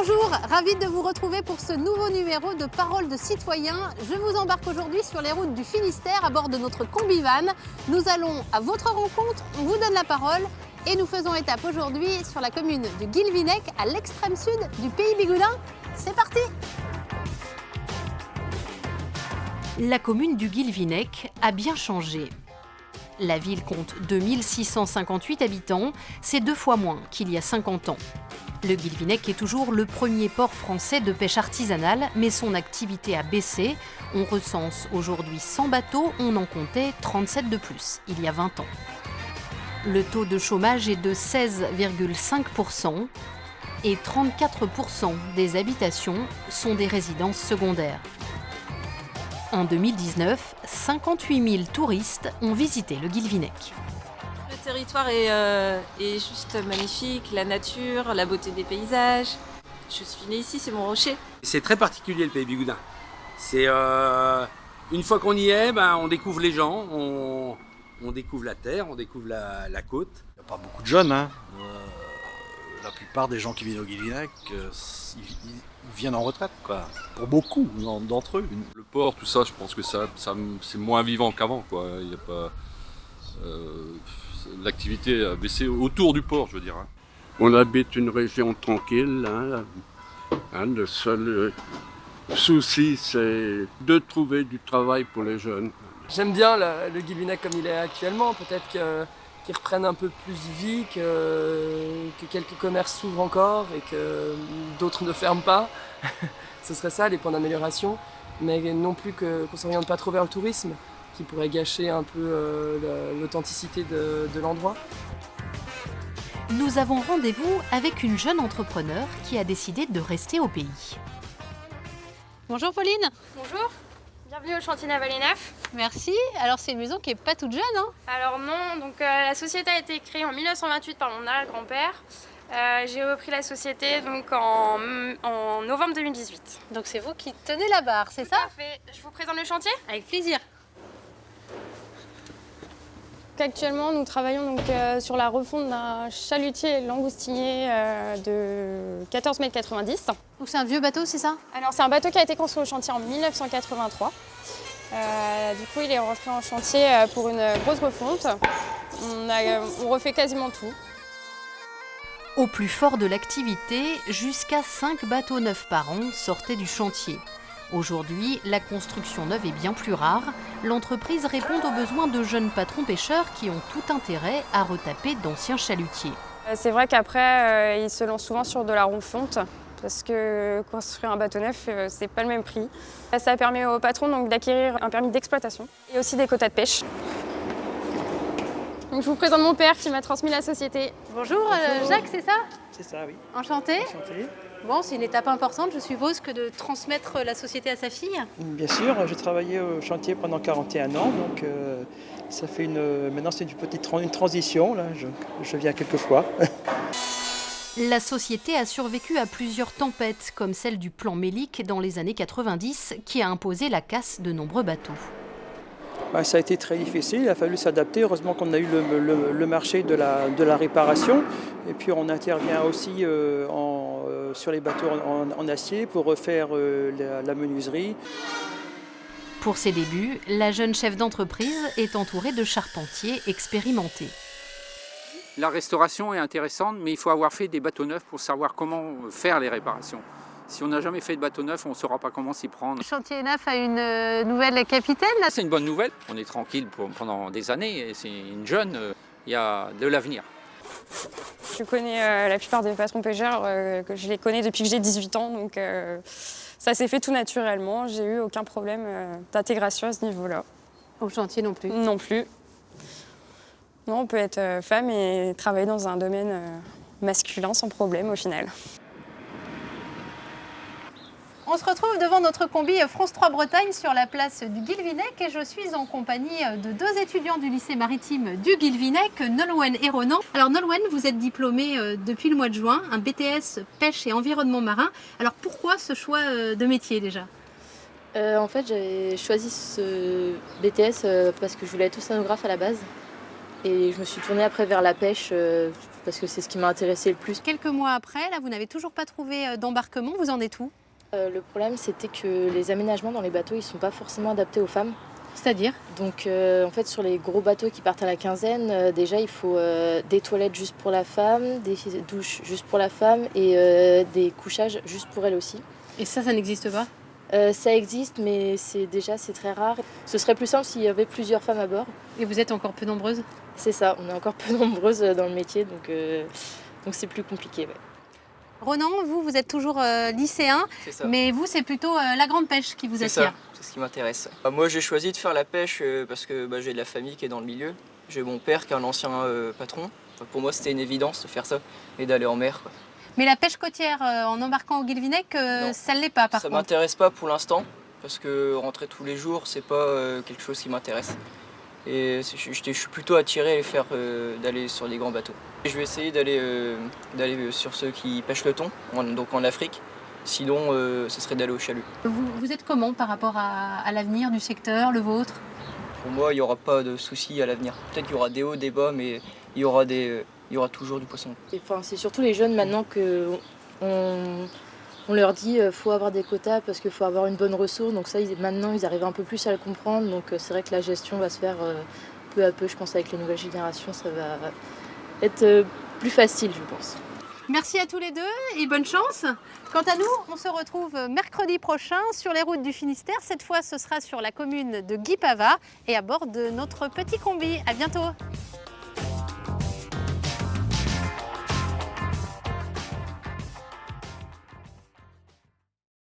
Bonjour, ravie de vous retrouver pour ce nouveau numéro de Paroles de citoyens. Je vous embarque aujourd'hui sur les routes du Finistère à bord de notre combi-van. Nous allons à votre rencontre, on vous donne la parole et nous faisons étape aujourd'hui sur la commune de Guilvinec à l'extrême sud du pays bigoudin. C'est parti! La commune du Guilvinec a bien changé. La ville compte 2658 habitants, c'est 2 fois moins qu'il y a 50 ans. Le Guilvinec est toujours le premier port français de pêche artisanale, mais son activité a baissé. On recense aujourd'hui 100 bateaux, on en comptait 37 de plus, il y a 20 ans. Le taux de chômage est de 16,5% et 34% des habitations sont des résidences secondaires. En 2019, 58 000 touristes ont visité le Guilvinec. Le territoire est juste magnifique, la nature, la beauté des paysages. Je suis née ici, c'est mon rocher. C'est très particulier le pays bigoudin. C'est une fois qu'on y est, on découvre les gens, on découvre la terre, on découvre la côte. Il n'y a pas beaucoup de jeunes. La plupart des gens qui viennent au Guilvinec, ils viennent en retraite, quoi. Pour beaucoup d'entre eux. Le port, tout ça, je pense que c'est moins vivant qu'avant, quoi. Il y a pas, l'activité a baissé autour du port, je veux dire. On habite une région tranquille. Le seul souci, c'est de trouver du travail pour les jeunes. J'aime bien le Guilvinec comme il est actuellement. Peut-être qu'il reprenne un peu plus vie, que quelques commerces s'ouvrent encore et que d'autres ne ferment pas. Ce serait ça les points d'amélioration. Mais non plus qu'on ne s'oriente pas trop vers le tourisme, qui pourrait gâcher un peu l'authenticité de l'endroit. Nous avons rendez-vous avec une jeune entrepreneur qui a décidé de rester au pays. Bonjour Pauline. Bonjour, bienvenue au chantier Naval et Neuf. Merci. Alors c'est une maison qui n'est pas toute jeune, hein? Alors non, donc la société a été créée en 1928 par mon arrière-grand-père. J'ai repris la société donc en novembre 2018. Donc c'est vous qui tenez la barre, c'est ça? Tout à fait. Je vous présente le chantier? Avec plaisir. Actuellement, nous travaillons donc, sur la refonte d'un chalutier langoustinier de 14,90 m. Donc c'est un vieux bateau, c'est ça? Alors c'est un bateau qui a été construit au chantier en 1983. Du coup, il est rentré en chantier pour une grosse refonte. On refait quasiment tout. Au plus fort de l'activité, jusqu'à 5 bateaux neufs par an sortaient du chantier. Aujourd'hui, la construction neuve est bien plus rare. L'entreprise répond aux besoins de jeunes patrons pêcheurs qui ont tout intérêt à retaper d'anciens chalutiers. C'est vrai qu'après, ils se lancent souvent sur de la refonte parce que construire un bateau neuf, c'est pas le même prix. Ça permet aux patrons donc, d'acquérir un permis d'exploitation et aussi des quotas de pêche. Donc, je vous présente mon père qui m'a transmis la société. Bonjour, Jacques, c'est ça? C'est ça, oui. Enchanté. Enchanté. Bon, c'est une étape importante, je suppose, que de transmettre la société à sa fille. Bien sûr, j'ai travaillé au chantier pendant 41 ans, donc ça fait maintenant c'est une transition, là, je viens quelques fois. La société a survécu à plusieurs tempêtes, comme celle du plan Mélic dans les années 90, qui a imposé la casse de nombreux bateaux. Ça a été très difficile, il a fallu s'adapter. Heureusement qu'on a eu le marché de la réparation. Et puis on intervient aussi sur les bateaux en acier pour refaire la menuiserie. Pour ses débuts, la jeune chef d'entreprise est entourée de charpentiers expérimentés. La restauration est intéressante, mais il faut avoir fait des bateaux neufs pour savoir comment faire les réparations. Si on n'a jamais fait de bateau neuf, on ne saura pas comment s'y prendre. Le chantier neuf a une nouvelle capitaine. C'est une bonne nouvelle. On est tranquille pendant des années. Et c'est une jeune, il y a de l'avenir. Je connais la plupart des patrons pêcheurs, que je les connais depuis que j'ai 18 ans. Donc ça s'est fait tout naturellement. J'ai eu aucun problème d'intégration à ce niveau-là. Au chantier non plus? Non plus. Non, on peut être femme et travailler dans un domaine masculin sans problème au final. On se retrouve devant notre combi France 3 Bretagne sur la place du Guilvinec et je suis en compagnie de 2 étudiants du lycée maritime du Guilvinec, Nolwenn et Ronan. Alors Nolwenn, vous êtes diplômée depuis le mois de juin, un BTS pêche et environnement marin. Alors pourquoi ce choix de métier déjà? En fait, j'avais choisi ce BTS parce que je voulais être océanographe à la base. Et je me suis tournée après vers la pêche parce que c'est ce qui m'a intéressé le plus. Quelques mois après, là, vous n'avez toujours pas trouvé d'embarquement. Vous en êtes où? Le problème, c'était que les aménagements dans les bateaux, ils ne sont pas forcément adaptés aux femmes. C'est-à-dire? Donc en fait, sur les gros bateaux qui partent à la quinzaine, déjà il faut des toilettes juste pour la femme, des douches juste pour la femme et des couchages juste pour elle aussi. Et ça n'existe pas? Ça existe, mais c'est très rare. Ce serait plus simple s'il y avait plusieurs femmes à bord. Et vous êtes encore peu nombreuses? C'est ça, on est encore peu nombreuses dans le métier, donc c'est plus compliqué. Ouais. Ronan, vous êtes toujours lycéen, mais vous, c'est plutôt la grande pêche qui vous attire. C'est ce qui m'intéresse. Moi, j'ai choisi de faire la pêche parce que j'ai de la famille qui est dans le milieu. J'ai mon père qui est un ancien patron. Enfin, pour moi, c'était une évidence de faire ça et d'aller en mer, quoi. Mais la pêche côtière en embarquant au Guilvinec, ça ne l'est pas par contre. Ça m'intéresse pas pour l'instant parce que rentrer tous les jours, c'est pas quelque chose qui m'intéresse. Et je suis plutôt attiré à d'aller sur les grands bateaux. Et je vais essayer d'aller sur ceux qui pêchent le thon, donc en Afrique. Sinon, ce serait d'aller au chalut. Vous êtes comment par rapport à l'avenir du secteur, le vôtre? Pour moi, il n'y aura pas de soucis à l'avenir. Peut-être qu'il y aura des hauts, des bas, mais il y aura toujours du poisson. Enfin, c'est surtout les jeunes maintenant qu'on leur dit qu'il faut avoir des quotas parce qu'il faut avoir une bonne ressource. Donc ça, maintenant, ils arrivent un peu plus à le comprendre. Donc c'est vrai que la gestion va se faire peu à peu. Je pense avec les nouvelles générations, ça va être plus facile, je pense. Merci à tous les deux et bonne chance. Quant à nous, on se retrouve mercredi prochain sur les routes du Finistère. Cette fois, ce sera sur la commune de Guipava et à bord de notre petit combi. À bientôt.